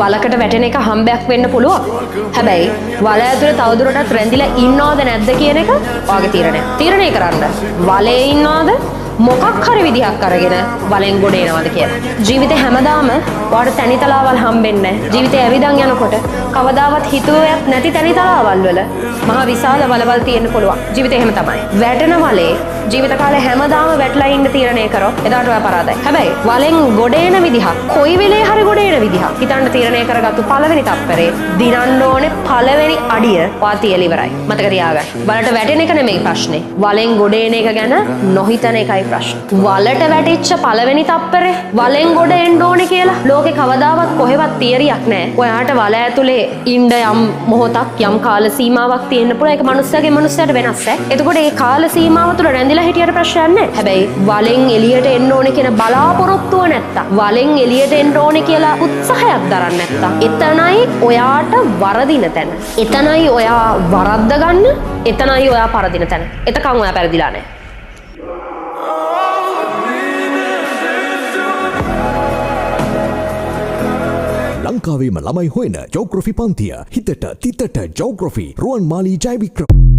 වලකට වැටෙන එක හම්බයක් වෙන්න පුළුවන්. හැබැයි වල ඇතුලේ තවදුරටත් රැඳිලා ඉන්නවද නැද්ද කියන එක ඔයාගේ තීරණය. තීරණය කරන්න. වලේ ඉන්නවද මොකක් හරි විදිහක් අරගෙන වලෙන් ගොඩ එනවද කියලා. ජීවිතේ හැමදාම ඔයාට තනිතලාවල් හම්බෙන්නේ නැහැ. ජීවිතේ ඇවිදන් යනකොට කවදාවත් හිතුවයක් නැති තනිතලාවල් වල මහා විශාල වලවල් තියෙන්න පුළුවන්. ජීවිතේ එහෙම තමයි. වැටෙන වලේ ජීවිත කාලේ හැමදාම වැටලා ඉන්න තීරණය කරොත් එදාට ඔයා පරාදයි. හැබැයි වලෙන් ගොඩ එන විදිහක් කොයි වෙලේ හරි ගොඩ එන විදිහක් හිතන්න තීරණය කරගත්තු පළවෙනි තප්පරේ දිනන්න ඕනේ පළවෙනි අඩිය ඔයා තියලා ඉවරයි. මතක තියාගන්න. වලට වැටෙන එක නෙමෙයි ප්‍රශ්නේ. වලෙන් ගොඩ එන එක ගැන නොහිතන එකයි ප්‍රශ්නේ. වලට වැටිච්ච පළවෙනි තප්පරේ වලෙන් ගොඩ එන්න ඕනේ කියලා ලෝකේ කවදාවත් කොහෙවත් තියරියක් නැහැ. ඔයාට වල ඇතුලේ ඉන්න යම් මොහොතක් යම් කාල සීමාවක් තියෙන්න පුළුවන්. ඒක මනුස්සයාගේ මනුස්සයාට වෙනස් ඈ. එතකොට ඒ කාල සීමාව තුළ රැඳිලා හිටියට ප්‍රශ්නයක් නැහැ. හැබැයි වලෙන් එළියට එන්න ඕනේ කියන බලාපොරොත්තුව නැත්තම් වලෙන් එළියට එන්න ඕනේ කියලා උත්සාහයක් දරන්නේ නැත්තම් එතනයි ඔයාට වරදින තැන. එතනයි ඔයා වරද්ද ගන්න. එතනයි ඔයා පරදින තැන. එතකන් ඔයා පෙරදිලා නැහැ. ලංකාවේම ළමයි හොයන ජෝග්‍රෆි පන්තිය හිතට තිතට ජෝග්‍රෆි රුවන් මාලී ජයවික්‍රම